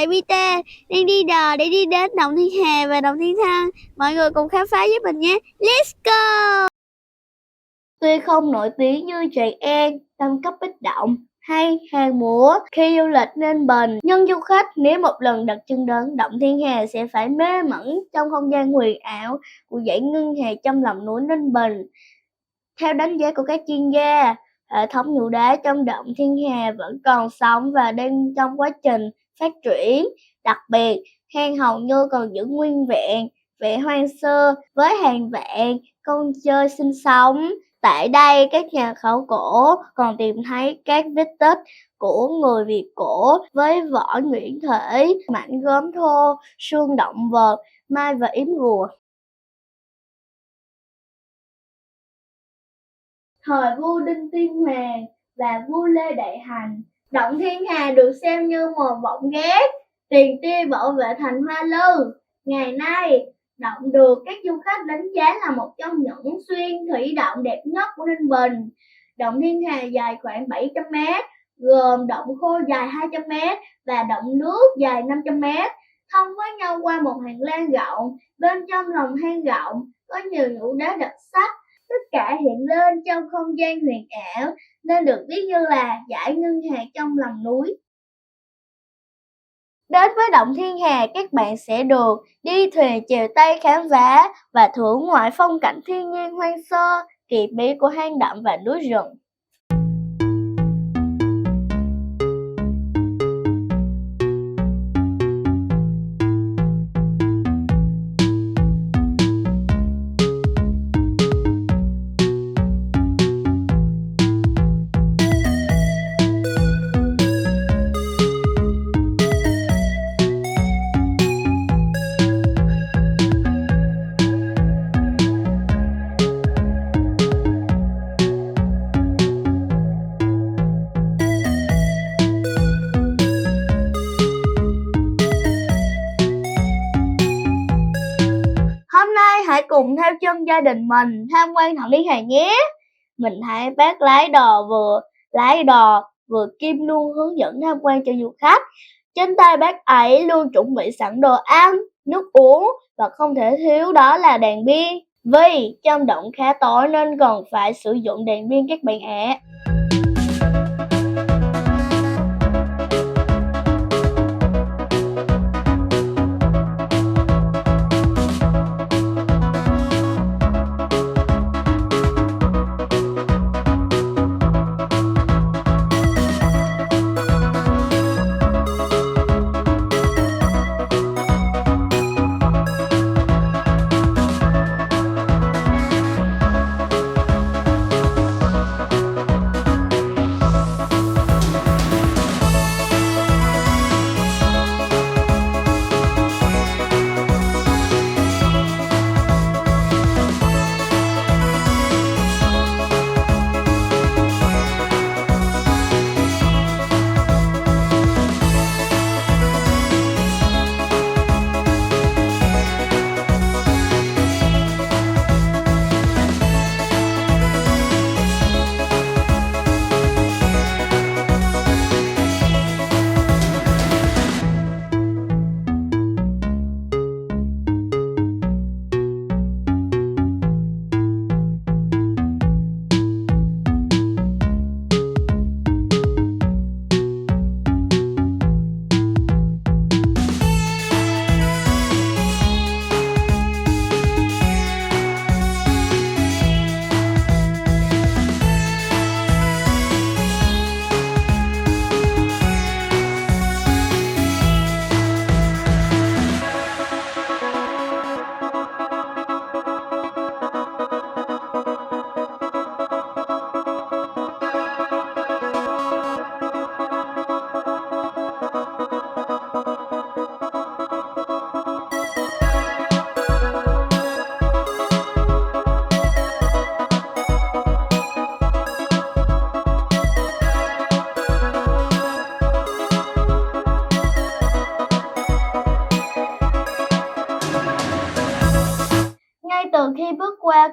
lại Vita đang đi đò để đi đến Động Thiên Hà và Động Thiên Thăng. Mọi người cùng khám phá với mình nhé. Let's go! Tuy không nổi tiếng như Tràng An, Tam Cấp Bích Động hay Hàng Múa khi du lịch Ninh Bình, nhưng du khách nếu một lần đặt chân đến Động Thiên Hà sẽ phải mê mẩn trong không gian huyền ảo của dãy ngân hà trong lòng núi Ninh Bình. Theo đánh giá của các chuyên gia, hệ thống nhũ đá trong Động Thiên Hà vẫn còn sống và đang trong quá trình phát triển. Đặc biệt, hang hầu như còn giữ nguyên vẹn vẻ hoang sơ với hàng vạn con chơi sinh sống. Tại đây, các nhà khảo cổ còn tìm thấy các vết tích của người Việt cổ với vỏ nhuyễn thể, mảnh gốm thô, xương động vật, mai và yếm rùa. Thời vua Đinh Tiên Hoàng và vua Lê Đại Hành, Động Thiên Hà được xem như một vọng ghét, tiền tiêu bảo vệ thành Hoa Lư. Ngày nay, động được các du khách đánh giá là một trong những xuyên thủy động đẹp nhất của Ninh Bình. Động Thiên Hà dài khoảng 700 m, gồm động khô dài 200 m và động nước dài 500 m, thông với nhau qua một hành lang rộng. Bên trong lòng hang rộng có nhiều nhũ đá đặc sắc, tất cả hiện lên trong không gian huyền ảo nên được ví như là dải ngân hà trong lòng núi. Đến với Động Thiên Hà, các bạn sẽ được đi thuyền chèo tay khám phá và thưởng ngoại phong cảnh thiên nhiên hoang sơ, kỳ bí của hang động và núi rừng. Hôm nay hãy cùng theo chân gia đình mình tham quan Động Thiên Hà nhé. Mình thấy bác lái đò vừa kim luôn hướng dẫn tham quan cho du khách. Trên tay bác ấy luôn chuẩn bị sẵn đồ ăn, nước uống và không thể thiếu đó là đèn pin. Vì trong động khá tối nên cần phải sử dụng đèn pin các bạn ạ.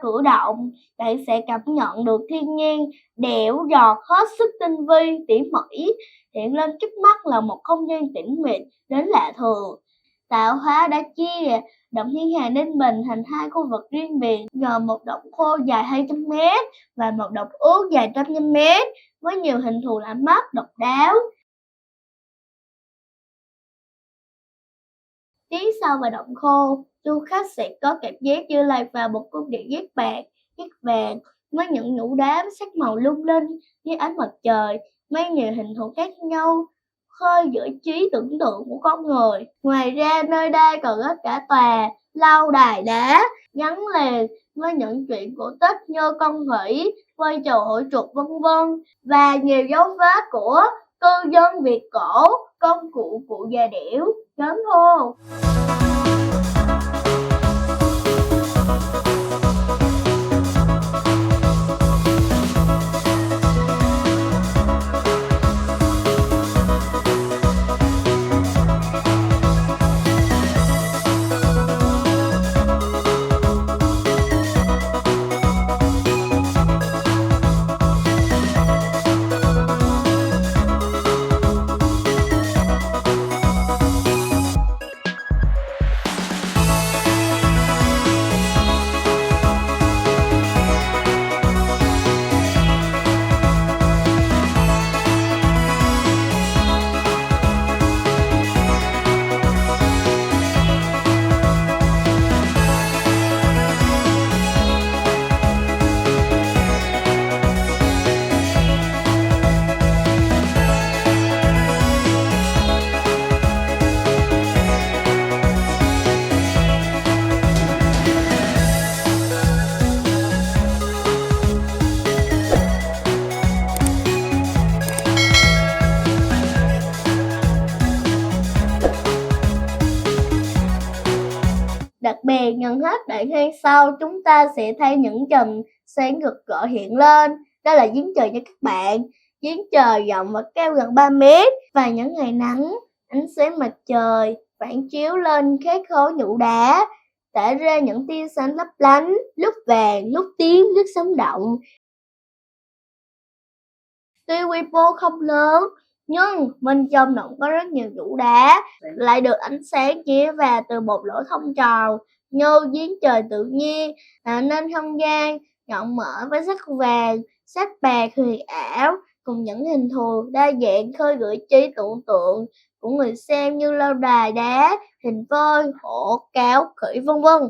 cử động, bạn sẽ cảm nhận được thiên nhiên đẽo dọt hết sức tinh vi, tỉ mỉ, hiện lên trước mắt là một không gian tĩnh mịch đến lạ thường. Tạo hóa đã chia động Thiên Hà Ninh Bình thành hai khu vực riêng biệt, gồm một động khô dài 200 m và một động ướt dài 100 m với nhiều hình thù lạ mắt, độc đáo. Tiến sâu vào động khô, du khách sẽ có cảm giác như lạc vào một cung điện cát vàng với những nhũ đá sắc màu lung linh như ánh mặt trời, mang nhiều hình thù khác nhau, khơi gợi trí tưởng tượng của con người. Ngoài ra, nơi đây còn có cả tòa lâu đài đá gắn liền với những chuyện cổ tích như con khỉ, quay trò hội chuột vân vân và nhiều dấu vết của cư dân Việt cổ, công cụ cụ già điểu, gốm thô. Đặc biệt, nhận hết đoạn hang sau, chúng ta sẽ thấy những chùm sáng rực rỡ hiện lên. Đó là giếng trời nha các bạn. Giếng trời rộng và cao gần 3 mét. Và những ngày nắng, ánh sáng mặt trời phản chiếu lên các khối nhũ đá, tạo ra những tia sáng lấp lánh, lúc vàng, lúc tím, lúc sống động. Tuy quy mô không lớn, nhưng bên trong động có rất nhiều nhũ đá, lại được ánh sáng chiếu vào từ một lỗ thông tròn như giếng trời tự nhiên, nên không gian rộng mở với sắc vàng, sắc bạc huyền ảo, cùng những hình thù đa dạng khơi gợi trí tưởng tượng của người xem như lâu đài đá, hình voi, hổ, cáo, khỉ vân vân.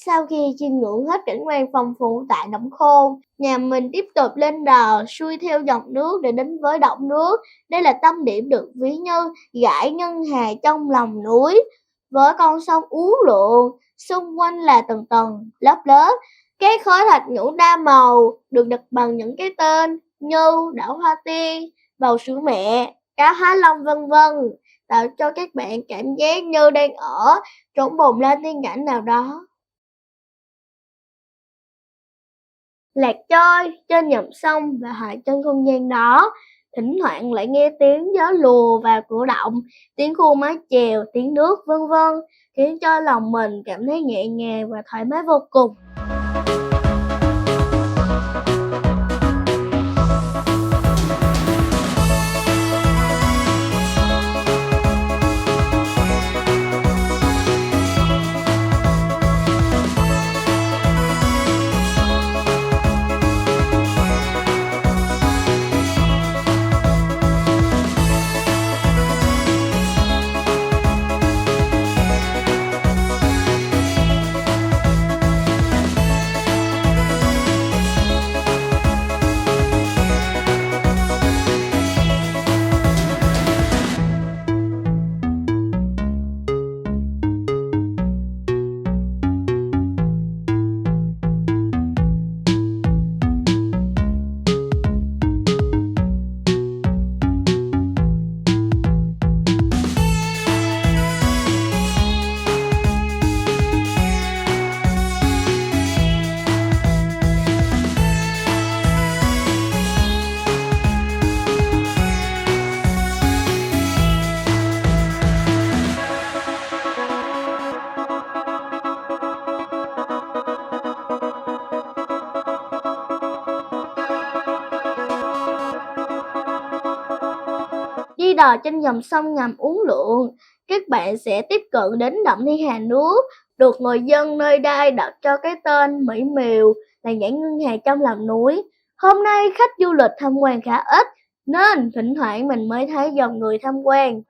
Sau khi chiêm ngưỡng hết cảnh quan phong phú tại động khô, nhà mình tiếp tục lên đò xuôi theo dòng nước để đến với động nước. Đây là tâm điểm được ví như dải ngân hà trong lòng núi, với con sông uốn lượn, xung quanh là tầng tầng, lớp lớp. Các khối thạch nhũ đa màu được đặt bằng những cái tên như đảo hoa tiên, bầu sữa mẹ, cá há long vân vân, tạo cho các bạn cảm giác như đang ở trong bồng la tiên cảnh nào đó. Lạc trôi trên dòng sông và hòa trong không gian đó, thỉnh thoảng lại nghe tiếng gió lùa vào cửa động, tiếng khu mái chèo, tiếng nước vân vân, khiến cho lòng mình cảm thấy nhẹ nhàng và thoải mái vô cùng. Đi đò trên dòng sông ngầm uốn lượn, các bạn sẽ tiếp cận đến động Thiên Hà Nước, được người dân nơi đây đặt cho cái tên mỹ miều là nhãn ngân hà trong lòng núi. Hôm nay khách du lịch tham quan khá ít, nên thỉnh thoảng mình mới thấy dòng người tham quan.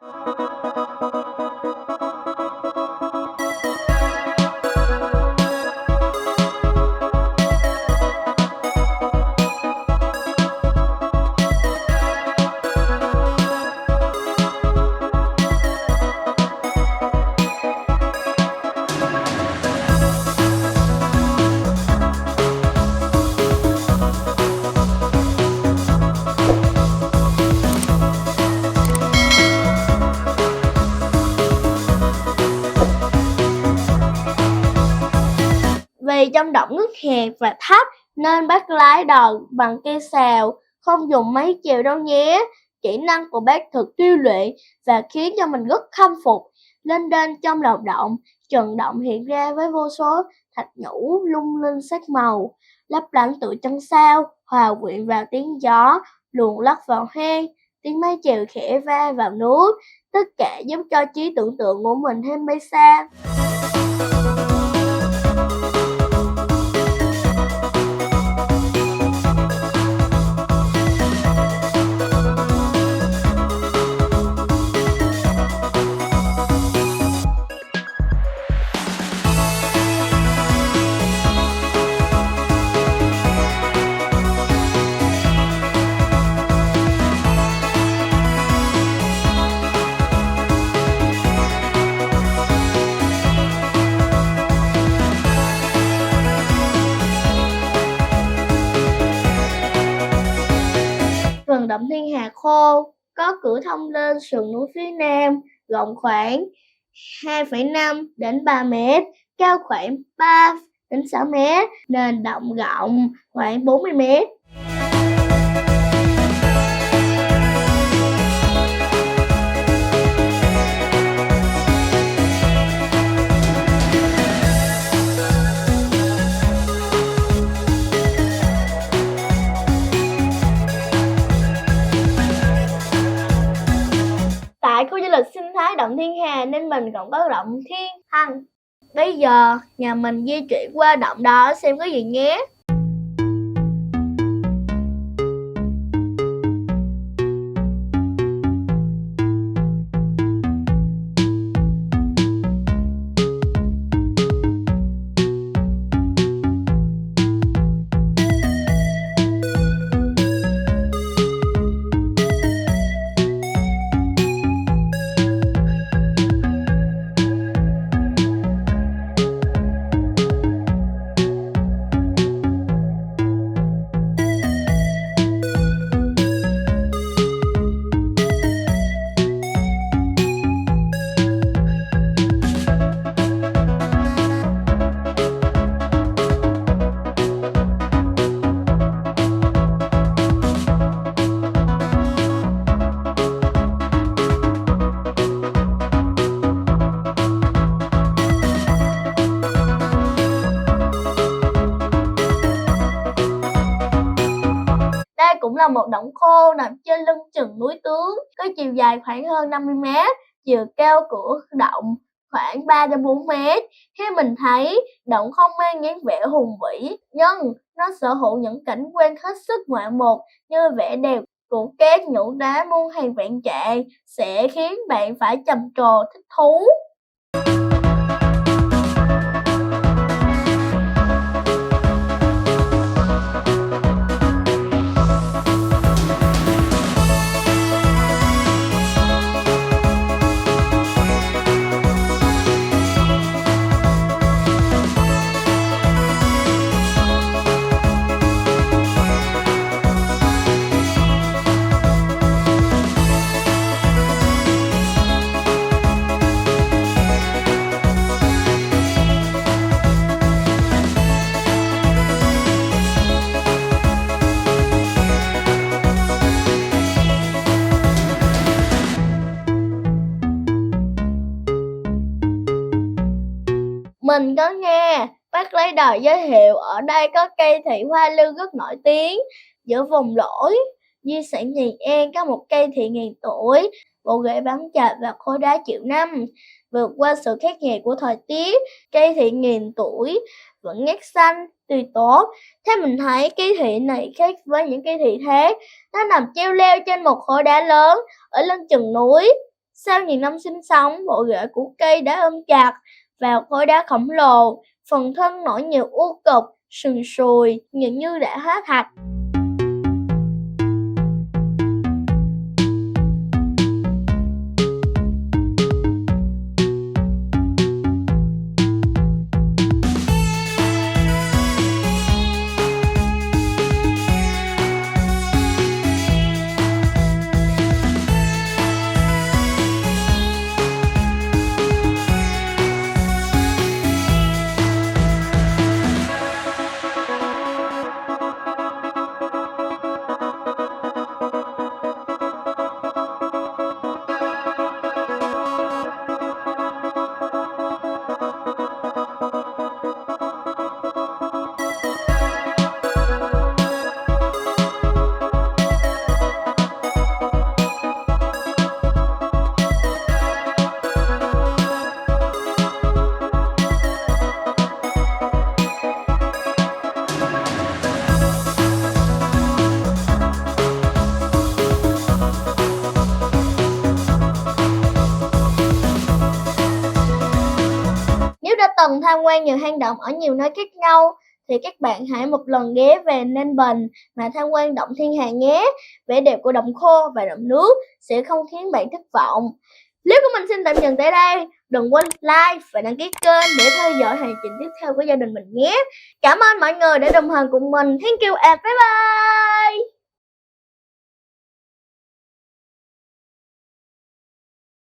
Vì trong động nước hẹp và thấp nên bác lái đò bằng cây sào, không dùng máy chèo đâu nhé. Kỹ năng của bác thật điêu luyện và khiến cho mình rất khâm phục. Lên đên trong lòng động, trần động hiện ra với vô số thạch nhũ lung linh sắc màu, lấp lánh từ chân sao, hòa quyện vào tiếng gió luồn lách vào hang, tiếng máy chèo khẽ va vào nước, tất cả giúp cho trí tưởng tượng của mình thêm bay xa. Phần động Thiên Hà khô có cửa thông lên sườn núi phía nam, rộng khoảng 2,5 đến 3 mét, cao khoảng 3 đến 6 mét, nền động rộng khoảng 40 mét. Tại khu du lịch sinh thái động Thiên Hà nên mình còn có động Thiên Thanh. Bây giờ nhà mình di chuyển qua động đó xem có gì nhé. cũng là một động khô nằm trên lưng chừng núi Tướng, có chiều dài khoảng hơn 50 mét, chiều cao của động khoảng 3 đến 4 mét. Khi mình thấy động không mang dáng vẻ hùng vĩ, nhưng nó sở hữu những cảnh quan hết sức ngoạn mục như vẻ đẹp của các nhũ đá muôn hàng vạn trạng sẽ khiến bạn phải trầm trồ thích thú. Mình có nghe bác lấy đời giới thiệu ở đây có cây thị hoa lư rất nổi tiếng. Giữa vùng lõi di sản Nghệ An có một cây thị ngàn tuổi, bộ rễ bám chặt vào khối đá triệu năm. Vượt qua sự khắc nghiệt của thời tiết, cây thị nghìn tuổi vẫn ngát xanh, tươi tốt. Thế mình thấy cây thị này khác với những cây thị khác. Nó nằm treo leo trên một khối đá lớn ở lưng chừng núi. Sau nhiều năm sinh sống, bộ rễ của cây đã ôm chặt vào khối đá khổng lồ, phần thân nổi nhiều u cục, sừng sùi, như đã hóa thạch. Nếu đã từng tham quan nhiều hang động ở nhiều nơi khác nhau, thì các bạn hãy một lần ghé về Ninh Bình mà tham quan động Thiên Hà nhé. Vẻ đẹp của động khô và động nước sẽ không khiến bạn thất vọng. Clip của mình xin tạm dừng tại đây. Đừng quên like và đăng ký kênh để theo dõi hành trình tiếp theo của gia đình mình nhé. Cảm ơn mọi người đã đồng hành cùng mình. Thank you and bye bye.